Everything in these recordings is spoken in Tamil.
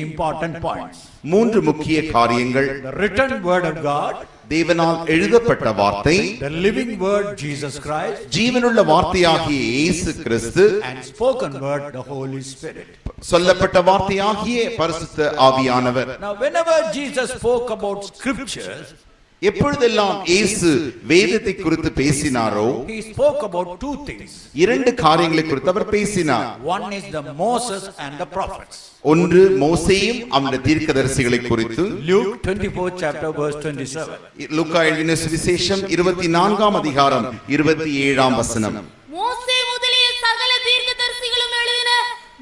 important points. மூன்று முக்கிய காரியங்கள். The written word of God, தேவனால் எழுதப்பட்ட வார்த்தை, the living word Jesus Christ, ஜீவனுள்ள வார்த்தையாகிய இயேசு கிறிஸ்து, and spoken word the Holy Spirit. சொல்லப்பட்ட வார்த்தையாகிய பரிசுத்த ஆவியானவர். Now whenever Jesus spoke about scriptures, எப்பொழுதெல்லாம் இயேசு வேதத்தை குறித்து பேசினாரோ, he spoke about two things. இரண்டு காரியங்களை குறித்து அவர் பேசினார். One is the Moses and the prophets. ஒன்று மோசேயும் அவருடைய தீர்க்கதரிசிகளை குறித்து. Luke 24 chapter verse 27. லூக்கா எழுதின சுவிசேஷம் 24ஆம் அதிகாரம் 27ஆம் வசனம். மோசே முதலிய சகல தீர்க்கதரிசிகளும் எழுதின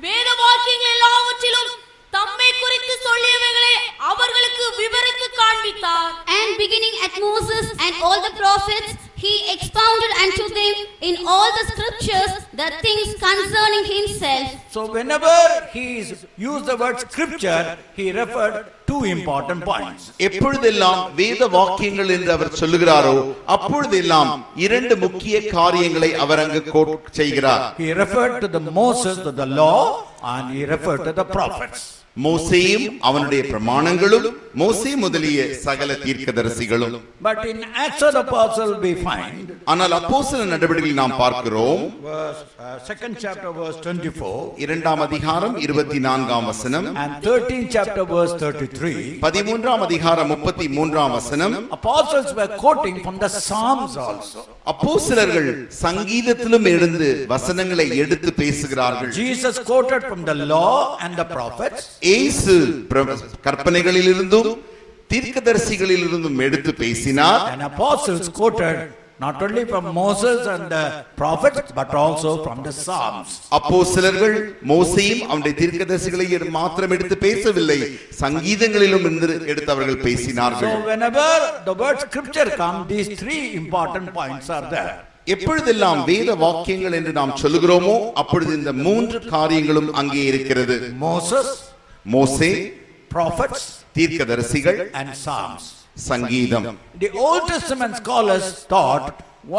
வேத வாக்கியங்கள் எல்லாவற்றிலும் தம்மை குறித்து சொல்லியவைகளை அவர்களுக்கு விவரித்து காண்பித்தார். And beginning at Moses and all the prophets, he expounded unto them in all the scriptures the things concerning himself. So whenever he used the word scripture, he referred two important points. எப்பொழுதெல்லாம் வேத வாக்கியங்கள் என்று அவர் சொல்லுகிறாரோ, அப்பொழுதெல்லாம் இரண்டு முக்கிய காரியங்களை அவர் அங்கு கோட் செய்கிறார். He referred to the Moses, to the law, and he referred to the prophets. மோசேயும் அவனுடைய பிரமாணங்களும், மோசே முதலிய சகல தீர்க்கதரிசிகளும். But in Acts of the Apostles we find, ஆனால் அப்போஸ்தலர் நடவடிக்கையில் நாம் பார்க்கிறோம், second chapter verse 24, இரண்டாம் அதிகாரம் 24ஆம் வசனம், and 13th chapter verse 33, 13ஆம் அதிகாரம் 33ஆம் வசனம். apostles were quoting from the Psalms also. அப்போஸ்தலர்கள் சங்கீதத்திலும் இருந்து வசனங்களை எடுத்து பேசுகிறார்கள். Jesus quoted from the law and the prophets. இயேசு கற்பனைகளிலிருந்தும் தீர்க்கதரிசிகளிலிருந்தும் எடுத்து பேசினார். And apostles quoted not only from Moses and the prophets but also from the Psalms. அப்போஸ்தலர்கள் மோசேயும் அவருடைய தீர்க்கதரிசிகளை மாத்திரம் எடுத்து பேசவில்லை, சங்கீதங்களிலும் இருந்து எடுத்து அவர்கள் பேசினார்கள். So whenever the word scripture comes, these three important points are there. எப்பொழுதெல்லாம் வேத வாக்கியங்கள் என்று நாம் சொல்லுகிறோமோ, அப்பொழுது இந்த மூன்று காரியங்களும் அங்கே இருக்கிறது. மோசே, prophets, தீர்க்கதரிசிகள், and Psalms. சங்கீதம். The Old Testament scholars thought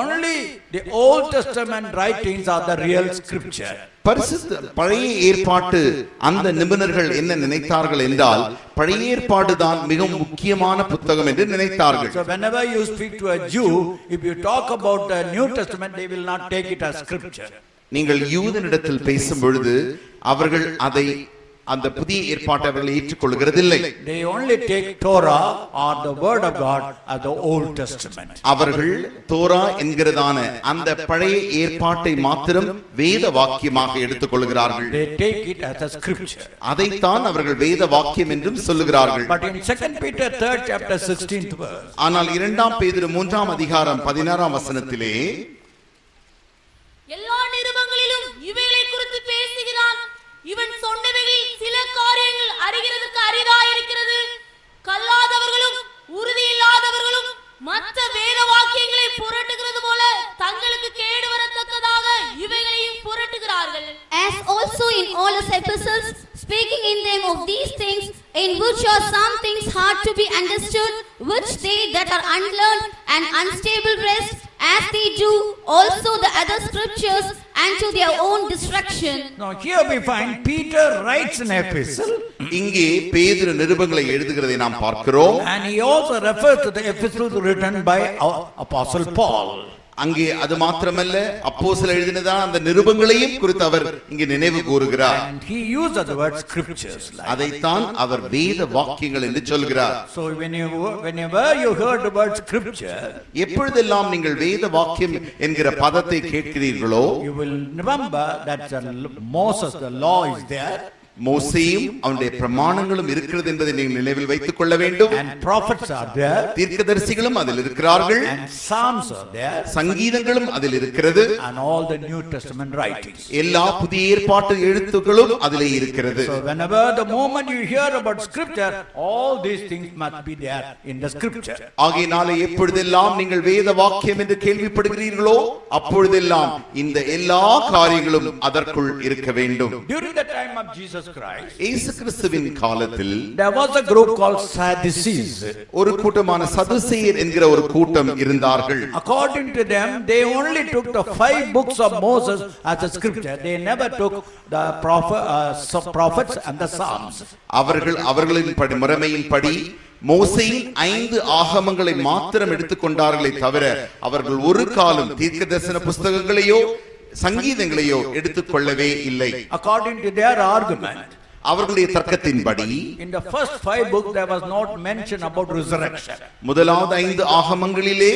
only the Old Testament writings are the real scripture. பரிசுத்த பழைய ஏற்பாட்டு அந்த நிபுணர்கள் என்ன நினைத்தார்கள் என்றால், பழைய ஏற்பாடு தான் மிகவும் முக்கியமான புத்தகம் என்று நினைத்தார்கள். So whenever you speak to a Jew, if you talk about the New Testament, they will not take it as scripture. நீங்கள் யூதனிடத்தில் பேசும் பொழுது அவர்கள் அதை அந்த புதிய ஏற்பாட்டை அவர்கள் ஏற்றுக்கொள்கிறதில்லை. They only take Torah or the word of God as the Old Testament. அவர்கள் தோரா என்கிறதான அந்த பழைய ஏற்பாட்டை மாத்திரம் வேத வாக்கியமாக எடுத்துக்கொள்கிறார்கள். They take it as a scripture. அதைத்தான் அவர்கள் வேத வாக்கியம் என்றும் சொல்லுகிறார்கள். But in 2 Peter 3rd chapter 16th verse, ஆனால் 2 பேதுரு 3ஆம் அதிகாரம் 16ஆம் வசனத்திலே, எல்லா நிருபங்களிலும் இவைகளை குறித்து பேசுகிறான், இவன் சொன்னவைகளில் சில காரியங்கள் அறிகிறதுக்கு அரிதாயிருக்கிறது, கல்லாதவர்களும் உறுதி இல்லாதவர்களும் மற்ற வேத வாக்கியங்களை புரட்டுகிறது போல தங்களுக்கு கேடு வரத்தக்கதாக இவைகளையும் புரட்டுகிறார்கள். As also in all his epistles, speaking in them of these things, in which are some things hard to be understood, which they that are unlearned and unstable rest, as they do also the other scriptures, unto their own destruction. Now here we find Peter writes an epistle. இங்கே பேதுரு நிருபங்களை எழுதுகிறதை நாம் பார்க்கிறோம். And he also refers to the epistles written by Apostle Paul. அங்கே அது மாத்திரமல்ல, அப்போஸ்தலர் எழுதினதான அந்த நிருபங்களையும் குறித்து அவர் இங்கே நினைவு கூறுகிறார். And he used the word scriptures. அதைத்தான் அவர் வேத வாக்கியங்கள் என்று சொல்கிறார். So whenever you heard the word scripture, எப்பொழுதெல்லாம் நீங்கள் வேத வாக்கியம் என்கிற பதத்தை கேட்கிறீர்களோ, you will remember that Moses, the law is there. மோசேயும் அவனுடைய பிரமாணங்களும் இருக்கிறது என்பதை நீங்கள் நினைவில் வைத்துக் கொள்ள வேண்டும். And prophets are there. தீர்க்கதரிசிகளும் அதில் இருக்கிறார்கள். And Psalms are there. சங்கீதங்களும் அதில் இருக்கிறது. And all the New Testament writings. எல்லா புதிய ஏற்பாட்டு எழுத்துக்களும் அதிலே இருக்கிறது. So whenever the moment you hear about scripture, all these things must be there in the scripture. ஆகையினாலே எப்பொழுதெல்லாம் நீங்கள் வேத வாக்கியம் என்று கேள்விப்படுகிறீர்களோ, அப்பொழுதெல்லாம் இந்த எல்லா காரியங்களும் அதற்குள் இருக்க வேண்டும். During the time of Jesus Jesus Christ, இயேசு கிறிஸ்துவின் காலத்தில் there was a group called Sadducees. ஒரு கூட்டமான சதுசேயர் என்கிற ஒரு கூட்டம் இருந்தார்கள். According to them, they only took the 5 books of Moses as a scripture. They never took the prophets and the Psalms. அவர்களின் முறைமையின்படி மோசேயின் 5 ஆகமங்களை மாத்திரம் எடுத்துக்கொண்டார்களே தவிர அவர்கள் ஒரு காலம் தீர்க்கதரிசன புஸ்தகங்களையோ சங்கீதங்களையோ எடுத்துக்கொள்ளவே இல்லை. According to their argument, அவர்களுடைய தர்க்கத்தின்படி in the first 5 books there was not mention about resurrection. முதலாவது 5 ஆகமங்களிலே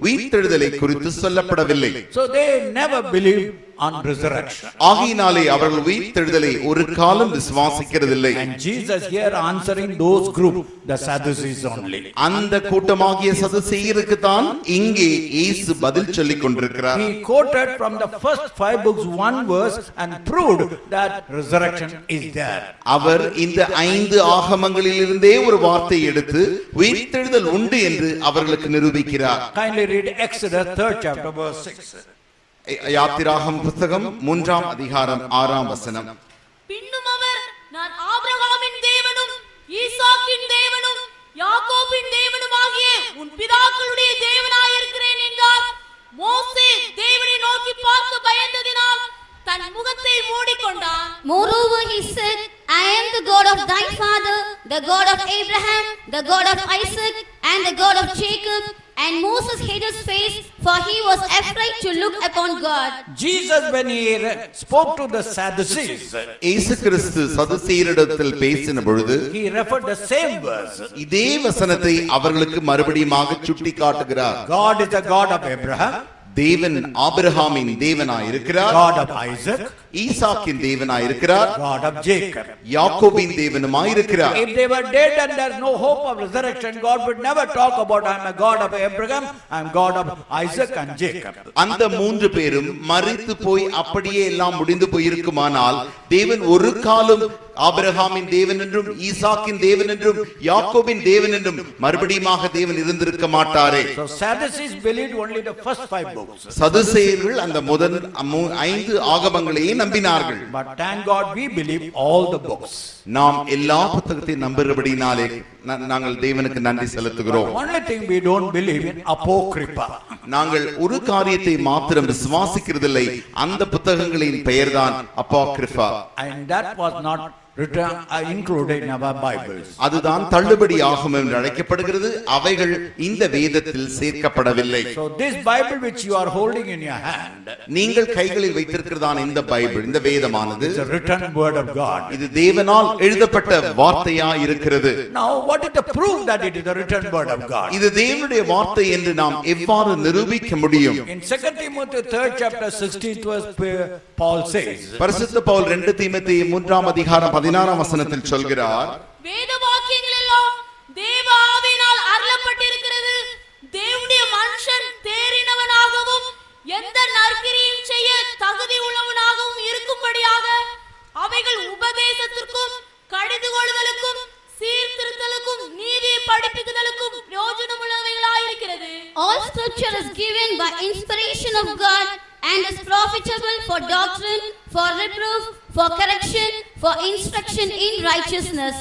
உயிர்த்தெழுதலை குறித்து சொல்லப்படவில்லை. So they never believed on resurrection. ஆகையினாலே அவர்கள் உயிர்த்தெழுதலை ஒரு காலம் விசுவாசிக்கிறதில்லை. And Jesus here answering those group, the Sadducees only. அந்த கூட்டமாகிய சதுசேயருக்கு தான் இங்கே இயேசு பதில் சொல்லிக் கொண்டிருக்கிறார். He quoted from the first 5 books one verse and proved that resurrection is there. அவர் இந்த 5 ஆகமங்களிலிருந்தே ஒரு வார்த்தை எடுத்து உயிர்த்தெழுதல் உண்டு என்று அவர்களுக்கு நிரூபிக்கிறார். Kindly read Exodus 3rd chapter verse 6. யாத்திராகம புத்தகம் 3ஆம் அதிகாரம் 6ஆம் வசனம். பின்னும் அவர், நான் ஆபிரகாமின் தேவனும் ஈசாக்கின் தேவனும் யாக்கோபின் தேவனுமாகிய உன் பிதாக்களுடைய தேவனாயிருக்கிறேன் என்றார். மோசே தேவனை நோக்கி பார்க்க பயந்ததினால் தன் முகத்தை மூடிக்கொண்டான். Moreover he said, I am the God of thy father, the God of Abraham, the God of Isaac, and the God of Jacob. And Moses hid his face, for he was afraid to look upon God. Jesus, when he spoke to the Sadducees, இயேசு கிறிஸ்து சதுசேயரிடத்தில் பேசின பொழுது he referred the same verse. இதே வசனத்தை அவர்களுக்கு மறுபடியும் சுட்டிக்காட்டுகிறார். God is the God of Abraham, தேவன் ஆபிரகாமின் தேவனாய் இருக்கிறார். God of Isaac, ஈசாக்கின் தேவனாய் இருக்கிறார். God of Jacob. யாக்கோபின் தேவனுமாய் இருக்கிறார். If they were dead and there is no hope of resurrection, God would never talk about I am a God of Abraham, I am God of Isaac and Jacob. அந்த 3 பேரும் மரித்து போய் அப்படியே எல்லாம் முடிந்து போயிருக்குமானால் தேவன் ஒரு காலம் ஆபிரகாமின் தேவன் என்றும் ஈசாக்கின் தேவன் என்றும் யாக்கோபின் தேவன் என்றும் மறுபடியுமாக தேவன் இருந்திருக்க மாட்டாரே. So Sadducees believed only the first 5 books. சதுசேயர்கள் அந்த முதல் 5 ஆகமங்களையே நம்பினார்கள். But thank God we believe all the books. நாம் எல்லா புத்தகத்தையும் நம்புகிறபடினாலே நாங்கள் தேவனுக்கு நன்றி செலுத்துகிறோம். Only thing we don't believe in apocrypha. நாங்கள் ஒரு காரியத்தை மாத்திரம் விசுவாசிக்கிறதில்லை, அந்த புத்தகங்களின் பெயர்தான் அப்பாக்ரிஃபா. And that was not written included in our Bibles. அதுதான் தள்ளுபடி ஆகும் என்று அழைக்கப்படுகிறது. அவைகள் இந்த வேதத்தில் சேர்க்கப்படவில்லை. So this Bible which you are holding in your hand, நீங்கள் கைகளில் வைத்திருக்கிறதான இந்த பைபிள், இந்த வேதமானது is a written word of God. இது தேவனால் எழுதப்பட்ட வார்த்தையா இருக்கிறது. Now what is the proof that it is the written word of God? இது தேவனுடைய வார்த்தை என்று நாம் எவ்வாறு நிரூபிக்க முடியும்? In 2 Timothy 3rd chapter 16th verse, Paul says, பரிசுத்த பவுல் 2 தீமோத்தேயு 3ஆம் அதிகாரம் 16ஆம் வசனத்தில் சொல்கிறார், வேத வாக்கியங்கள் எல்லாம் தேவ ஆவியினால் அருளப்பட்டிருக்கிறது. தேவனுடைய மனுஷன் தேறினவனாகவும் எந்த நற்கிரியும் செய்ய தகுதி உள்ளவனாகவும் இருக்கும்படியாக அவைகள் உபதேசத்திற்கும் கடிதுகொள்ளுதலுக்கும் சீர்திருத்தலுக்கும் நீதி படிப்பிக்குதலுக்கும் பிரயோஜனமுள்ளவைகளாயிருக்கிறது. All scripture is given by inspiration of God and is profitable for doctrine, for reproof, for correction, for instruction in righteousness.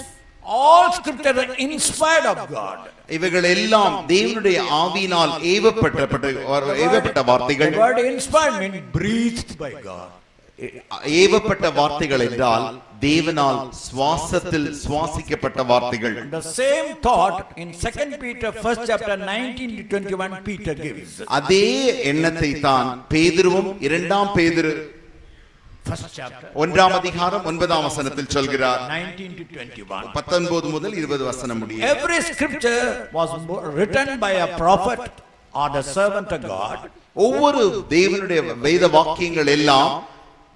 all scripture are inspired of God. இவைகள் எல்லாம் தேவனுடைய ஆவியினால் ஏவப்பட்ட வார்த்தைகள். The word inspired means breathed by God. ஏவப்பட்ட வார்த்தைகள் என்றால் தேவனால் சுவாசத்தில் சுவாசிக்கப்பட்ட வார்த்தைகள். The same thought in 2 Peter 1st chapter 19 to 21 Peter gives. அதே எண்ணத்தை தான் பேதுருவும் 2ஆம் பேதுரு 1ஆம் அதிகாரம் 9ஆம் வசனத்தில் சொல்கிறார். 19 to 21. 19 முதல் 20 வசனம் முடிய. Every scripture was written by a prophet or the servant of God. ஒவ்வொரு தேவனுடைய வேத வாக்கியங்கள் எல்லாம்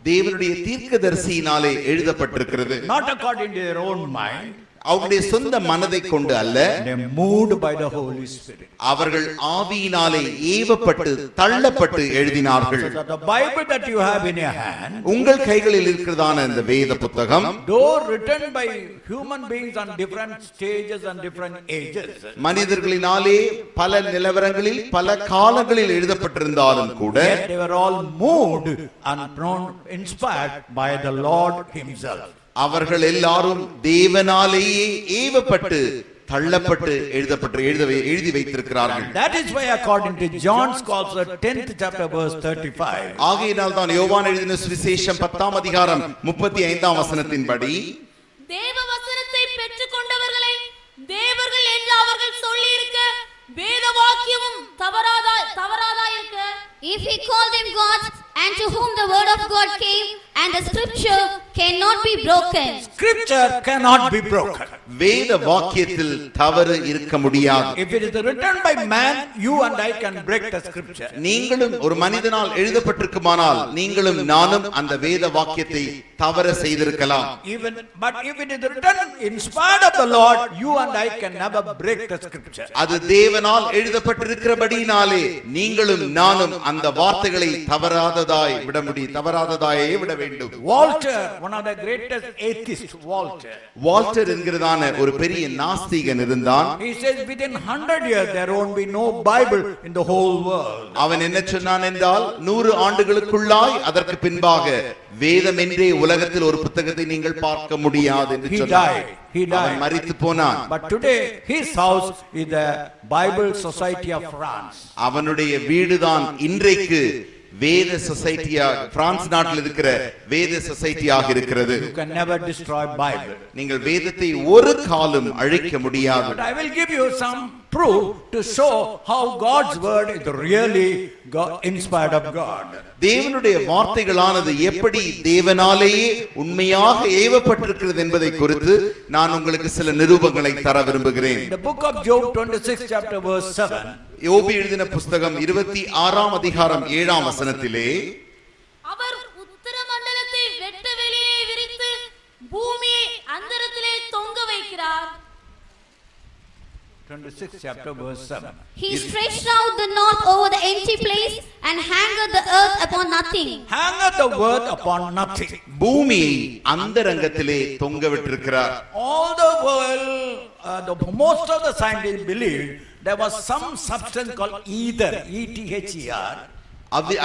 தேவனுடைய தீர்க்கதரிசியினாலே எழுதப்பட்டிருக்கிறது. Not according to their own mind. அவருடைய சொந்த மனதை கொண்டு அல்ல, They moved by the Holy Spirit. அவர்கள் ஆவியினாலே ஏவப்பட்டு தள்ளப்பட்டு எழுதினார்கள். So the Bible that you have in your hand, உங்கள் கைகளில் இருக்கிறதான இந்த வேத புத்தகம், though written by human beings on different stages and different ages, மனிதர்களினாலே பல நிலவரங்களில் பல காலங்களில் எழுதப்பட்டிருந்தாலும் கூட yet they were all moved and inspired by the Lord himself. அவர்கள் எல்லாரும் தேவனாலேயே ஏவப்பட்டு தள்ளப்பட்டு எழுதி வைத்திருக்கிறார்கள். That is why according to John's Gospel 10th chapter verse 35. ஆகையினால் தான் யோவான் எழுதின சுவிசேஷம் 10ஆம் அதிகாரம் 35ஆம் வசனத்தின்படி தேவ வசனத்தை பெற்றுக்கொண்டவர்களை தேவர்கள் என்று அவர்கள் சொல்லி இருக்க வேத வாக்கியமும் தவறாதா இருக்க. If we call them gods, and to whom the word of God came, and the scripture cannot be broken. Scripture cannot be broken. வேத வாக்கியத்தில் தவறு இருக்க முடியாது. If it is written by man, you and I can break the scripture. நீங்களும் ஒரு மனிதனால் எழுதப்பட்டிருக்குமானால் நீங்களும் நானும் அந்த வேத வாக்கியத்தை தவற செய்திருக்கலாம். But if it is written inspired of the Lord, you and I can never break the scripture. அது தேவனால் எழுதப்பட்டிருக்கிறபடியினாலே நீங்களும் நானும் அந்த வார்த்தைகளை தவறாததாய் விட வேண்டும். Walter, one of the greatest atheists, Walter என்கிறதான ஒரு பெரிய நாஸ்திகன் இருந்தான். He says within 100 years there won't be no Bible in the whole world. அவன் என்ன சொன்னான் என்றால் 100 ஆண்டுகளுக்குள்ளாய் அதற்கு பின்பாக வேதம் என்றே உலகத்தில் ஒரு புத்தகத்தை நீங்கள் பார்க்க முடியாது என்று சொன்னான். He died. மரித்து போனான். But today his house is the Bible Society of France. அவனுடைய வீடுதான் இன்றைக்கு வேத சொசைட்டியாக பிரான்ஸ் நாட்டில் இருக்கிற வேத சொசைட்டியாக இருக்கிறது. You can never destroy Bible. நீங்கள் வேதத்தை ஒரு காலம் அழிக்க முடியாது. But I will give you some proof to show how God's word is really inspired of God. தேவனுடைய வார்த்தைகளானது எப்படி தேவனாலேயே உண்மையாக ஏவப்பட்டிருக்கிறது என்பதை குறித்து நான் உங்களுக்கு சில நிரூபங்களை தர விரும்புகிறேன். The book of Job 26 chapter verse 7. யோபு எழுதின புத்தகம் 26ஆம் அதிகாரம் 7ஆம் வசனத்திலே அவர் உத்தர மண்டலத்தை வெட்ட வெளியே விரித்து பூமியை அந்தரத்திலே தொங்க வைக்கிறார். 26 chapter verse 7. He stretched out the north over the empty place and hangeth the earth upon nothing. Hangeth the earth upon nothing. பூமியை அந்தரங்கத்திலே தொங்க விட்டிருக்கிறார். All the world, most of the scientists believed there was some substance called ether, E-T-H-E-R.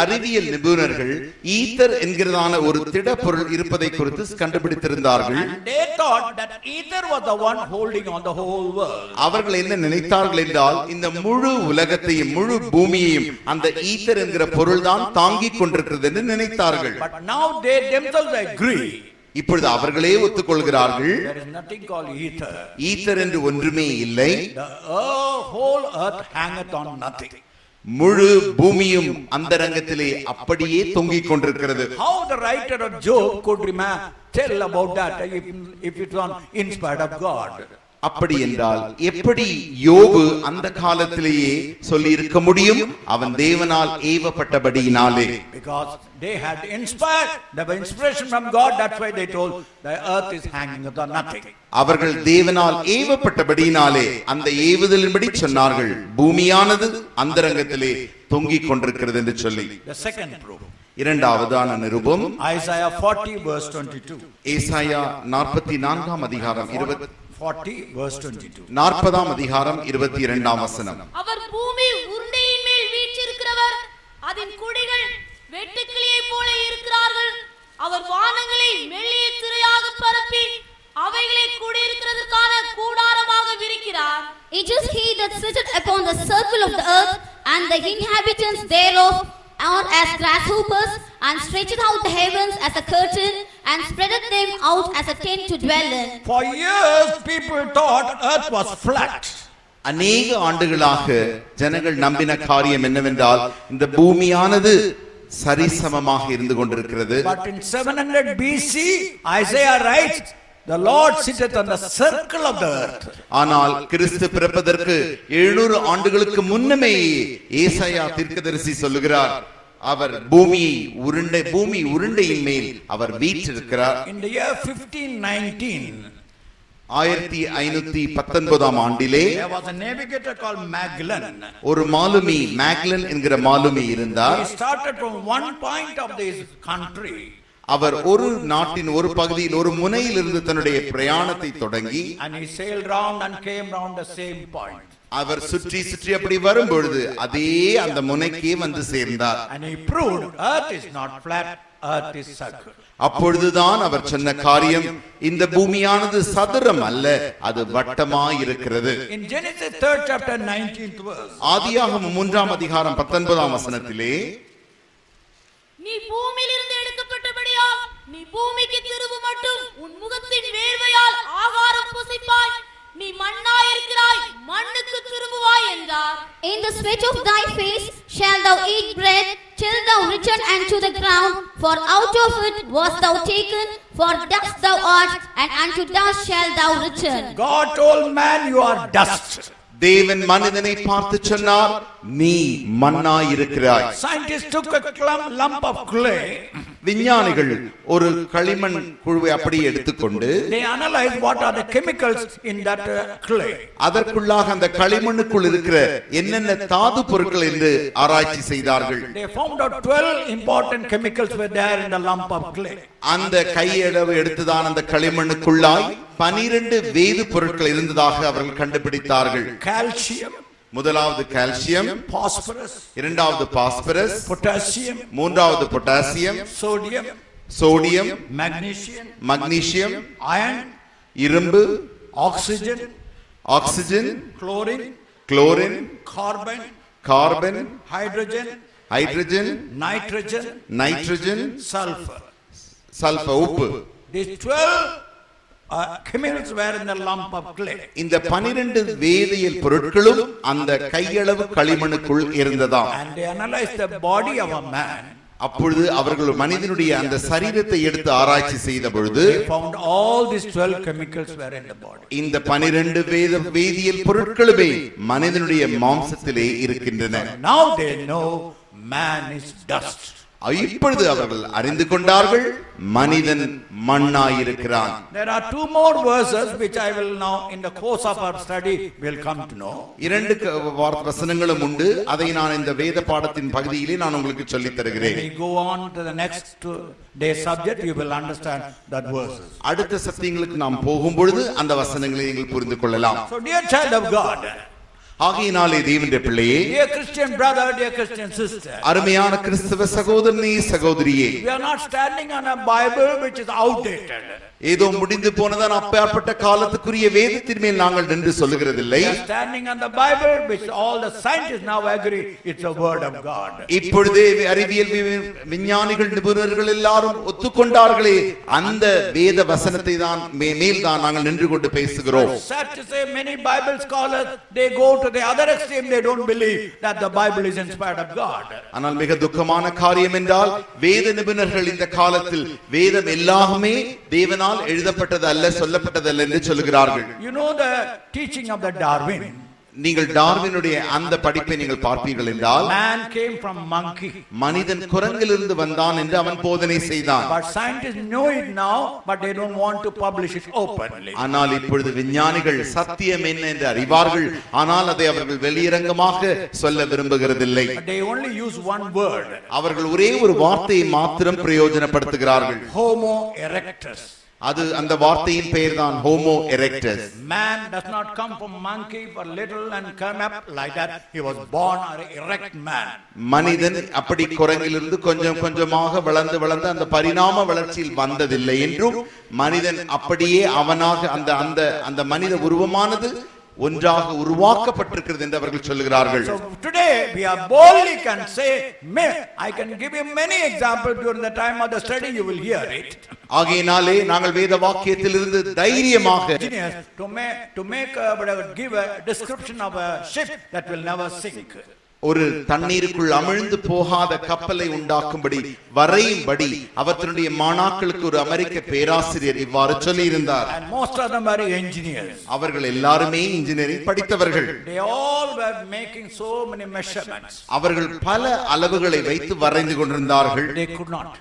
அறிவியல் நிபுணர்கள் ஈத்தர் என்கிறதான ஒரு திடப்பொருள் இருப்பதை குறித்து கண்டுபிடித்திருந்தார்கள். They thought that ether was the one holding on the whole world. அவர்கள் என்ன நினைத்தார்கள் என்றால் இந்த முழு உலகத்தையும் முழு பூமியையும் அந்த ஈத்தர் என்கிற பொருள் தான் தாங்கிக் கொண்டிருக்கிறது என்று நினைத்தார்கள். But now they themselves agree. இப்பொழுது அவர்களே ஒத்துக்கொள்கிறார்கள். There is nothing called ether. Ether என்று ஒன்றுமே இல்லை. The whole earth hangeth on nothing. முழு பூமியும் அந்தரங்கத்திலே அப்படியே தொங்கிக் கொண்டிருக்கிறது. How the writer of Job could tell about that if it was inspired of God? அப்படி என்றால் எப்படி யோபு அந்த காலத்திலேயே சொல்லி இருக்க முடியும்? அவன் தேவனால் ஏவப்பட்டபடியினாலே. Because they had the inspiration from God, that's why they told the earth is hanging on nothing. அவர்கள் தேவனால் ஏவப்பட்டபடியினாலே அந்த ஏவுதலின்படி சொன்னார்கள் பூமியானது அந்தரங்கத்திலே தொங்கிக் கொண்டிருக்கிறது என்று சொல்லி. The second proof. இரண்டாவதான Nirupam Isaiah 40 verse 22. ஏசாயா 44ஆம் அதிகாரம் 40 verse 22. 40ஆம் அதிகாரம் 22ஆம் வசனம். அவர் பூமி உருண்டையின் மேல் வீற்றிருக்கிறவர், அதன் குடிகள் வெட்டுக்கிளியைப் போல இருக்கிறார்கள். அவர் வானங்களை மெல்லிய திரையாக பரப்பி அவைகளை குடியிருக்கிறதற்கான கூடாரமாக விரிக்கிறார். It is he that sitteth upon the circle of the earth, and the inhabitants thereof are as grasshoppers, and stretcheth out the heavens as a curtain, and spreadeth them out as a tent to dwell in. For years people thought earth was flat. அநேக ஆண்டுகளாக ஜனங்கள் நம்பின காரியம் என்னவென்றால் இந்த பூமியானது சரிசமமாக இருந்து கொண்டிருக்கிறது. But in 700 BC Isaiah writes the Lord sitteth on the circle of the earth. ஆனால் கிறிஸ்து பிறப்பதற்கு 700 ஆண்டுகளுக்கு முன்னமே ஏசாயா தீர்க்கதரிசி சொல்லுகிறார் அவர் பூமி உருண்டையின் மேல் அவர் வீற்றிருக்கிறார். In the year 1519 1519ஆம் ஆண்டிலே there was a navigator called Magellan. ஒரு மாலுமி மேக்லன் என்கிற மாலுமி இருந்தார். He started from one point of this country. அவர் ஒரு நாட்டின் ஒரு பகுதியில் ஒரு முனையிலிருந்து தன்னுடைய பிரயாணத்தை தொடங்கி and he sailed round and came round the same point. அவர் சுற்றி அப்படி வரும்பொழுது அதே அந்த முனைக்கே வந்து சேர்ந்தார். And he proved earth is not flat, earth is circle. அப்பொழுதுதான் அவர் சொன்ன காரியம், இந்த பூமியானது சதுரம் அல்ல, அது வட்டமாய் இருக்கிறது. In Genesis 3rd chapter 19th verse, ஆதியாகமம் 3ஆம் அதிகாரம் 19ஆம் வசனத்திலே, நீ பூமியிலிருந்து எடுக்கப்பட்டபடியால் நீ பூமிக்கு திரும்ப மட்டும் உன் முகத்தின் வேர்வையால் ஆகாரம் புசிப்பாய், நீ மண்ணாயிருக்கிறாய், மண்ணுக்கு திரும்புவாய் என்றார். In the sweat of thy face shalt thou eat bread till thou return unto the ground, for out of it wast thou taken, for dust thou art, and unto dust shalt thou return. God told man, you are dust. தேவன் மனிதனை பார்த்து சொன்னார், நீ மண்ணாய் இருக்கிறாய். Scientists took a lump of clay. விஞ்ஞானிகள் ஒரு களிமண் குழுவை அப்படியே எடுத்துக்கொண்டு They analyzed what are the chemicals in that clay. அதற்குள்ளாக அந்த களிமண்ணுக்குள் இருக்கிற என்னென்ன தாது பொருட்கள் என்று ஆராய்ச்சி செய்தார்கள். They found out 12 important chemicals were there in the lump of clay. அந்த கையளவு எடுத்துதான் அந்த களிமண்ணுக்குள்ளாய் 12 வேது பொருட்கள் இருந்ததாக அவர்கள் கண்டுபிடித்தார்கள். Calcium, முதலாவது கால்சியம், phosphorus, இரண்டாவது பாஸ்பரஸ், potassium, மூன்றாவது potassium, sodium, sodium, magnesium, magnesium, iron, இரும்பு, oxygen, oxygen, chlorine, chlorine, carbon, carbon, hydrogen, hydrogen, nitrogen, nitrogen, sulfur. Sulphur, உப்பு. These 12 chemicals were in the lump of clay. இந்த 12 வேதியியல் பொருட்களும் அந்த கையளவு களிமண்ணுக்குள் இருந்ததாம். And they analyzed the body of a man. அப்பொழுது அவர்கள் மனிதனுடைய அந்த சரீரத்தை எடுத்து ஆராய்ச்சி செய்த பொழுது They found all these 12 chemicals were in the body. இந்த 12 வேதியியல் பொருட்களுமே மனிதனுடைய மாம்சத்திலே இருக்கின்றன. Now they know man is dust. இப்பொழுது அவர்கள் அறிந்து கொண்டார்கள், மனிதன் மண்ணாயிருக்கிறான். There are 2 more verses which I will now in the course of our study will come to know. 2 வசனங்களும் உண்டு, அதை நான் இந்த வேத பாடத்தின் பகுதியிலே நான் உங்களுக்கு சொல்லித் தருகிறேன். When we go on to the next day subject, you will understand that verses. அடுத்த சத்தியங்களுக்கு நாம் போகும் பொழுது அந்த வசனங்களை நீங்கள் புரிந்து கொள்ளலாம். So dear child of God, ஆகையினாலே தேவனுடைய பிள்ளையே, dear Christian brother, dear Christian sister, அருமையான கிறிஸ்தவ சகோதரனே சகோதரியே, we are not standing on a Bible which is outdated. ஏதோ முடிந்து போனதான் அப்பேற்பட்ட காலத்துக்குரிய வேதத்தின் மேல் நாங்கள் நின்று சொல்லுகிறதில்லை. We are standing on the Bible which all the scientists now agree it's a word of God. இப்பொழுதே அறிவியல் விஞ்ஞானிகள் நிபுணர்கள் எல்லாரும் ஒத்துக்கொண்டார்களே, அந்த வேத வசனத்தை தான் மேல் தான் நாங்கள் நின்று கொண்டு பேசுகிறோம். Sad to say, many Bible scholars they go to the other extreme. They don't believe that the Bible is inspired of God. ஆனால் மிக துக்கமான காரியம் என்றால், வேத நிபுணர்கள் இந்த காலத்தில் வேதம் எல்லாமே தேவனால் எழுதப்பட்டது அல்ல, சொல்லப்பட்டது அல்ல என்று சொல்கிறார்கள். You know the teaching of the Darwin. நீங்கள் டார்வினுடைய அந்த படிப்பை நீங்கள் பார்ப்பீர்கள் என்றால், Man came from monkey. மனிதன் குரங்கிலிருந்து வந்தான் என்று அவன் போதனை செய்தான். But scientists know it now, but they don't want to publish it openly. ஆனால் இப்பொழுது விஞ்ஞானிகள் சத்தியம் என்ன என்று அறிவார்கள், ஆனால் அதை அவர்கள் வெளியரங்கமாக சொல்ல விரும்புகிறதில்லை. They only use one word. அவர்கள் ஒரே ஒரு வார்த்தையை மாத்திரம் பிரயோஜனப்படுத்துகிறார்கள், Homo erectus. அது அந்த வார்த்தையின் பெயர் தான் homo erectus. Man does not come from monkey for little and come up like that. He was born an erect man. மனிதன் அப்படி குரங்கிலிருந்து கொஞ்சம் கொஞ்சமாக வளர்ந்து வளர்ந்து அந்த பரிணாம வளர்ச்சியில் வந்ததில்லை என்றும், மனிதன் அப்படியே அவனாக அந்த அந்த அந்த மனித உருவமானது ஒன்றாக உருவாக்கப்பட்டிருக்கிறது என்று அவர்கள் சொல்லுகிறார்கள். So today we are boldly can say, I can give you many examples during the time of the study, you will hear it. ஆகையினாலே நாங்கள் வேத வாக்கியத்திலிருந்து தைரியமாக give a description of a ship that will never sink. ஒரு தண்ணீருக்குள் அமிழ்ந்து போகாத கப்பலை உண்டாக்கும்படி வரையும்படி அவர்களுடைய மாணாக்களுக்கு ஒரு அமெரிக்க பேராசிரியர் இவ்வாறு சொல்லியிருந்தார். And most of them are engineers. அவர்கள் எல்லாருமே இன்ஜினியரிங் படித்தவர்கள். They all were making so many measurements. அவர்கள் பல அளவுகளை வைத்து வரைந்து கொண்டிருந்தார்கள். They could not.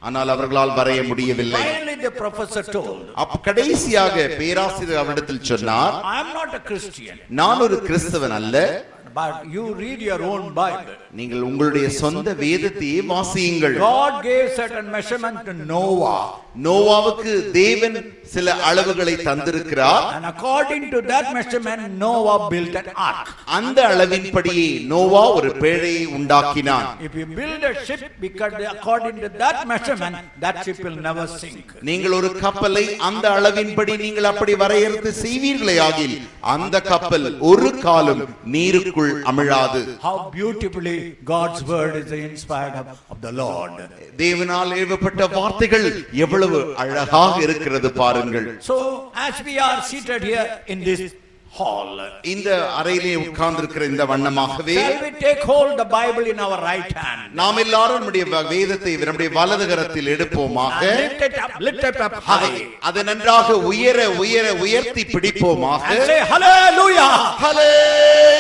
ஆனால் அவர்களால் வரைய முடியவில்லை. Finally the professor told, கடைசியாக பேராசிரியர் அவரிடத்தில் சொன்னார், I am not a Christian. நான் ஒரு கிறிஸ்தவன் அல்ல. but you read your own Bible. நீங்கள் உங்களுடைய சொந்த வேதத்தையே வாசியுங்கள். God gave certain measurement to Noah. நோவாவுக்கு தேவன் சில அளவுகளை தந்திருக்கிறார். And according to that measurement, Noah built an ark. அந்த அளவின்படியே நோவா ஒரு பேழையை உண்டாக்கினான். If you build a ship because according to that measurement, that ship will never sink. நீங்கள் ஒரு கப்பலை அந்த அளவின்படி நீங்கள் அப்படி வரையறுத்து செய்வீர்களேயாகில் அந்த கப்பல் ஒரு காலம் நீருக்குள் அமிழாது. How beautifully God's word is inspired of the Lord. தேவனால் ஏவப்பட்ட வார்த்தைகள் எவ்வளவு அழகாக இருக்கிறது பாருங்கள். So as we are seated here in this hall, இந்த அறையிலே உட்கார்ந்திருக்கிற இந்த வண்ணமாகவே shall we take hold the Bible in our right hand? நாம் எல்லாரும் நம்முடைய வேதத்தை நம்முடைய வலது கரத்தில் எடுப்போமாக. Lift it up high. அதை நன்றாக உயர உயர உயர்த்தி பிடிப்போமாக. And say hallelujah. ஹல்லேலூயா.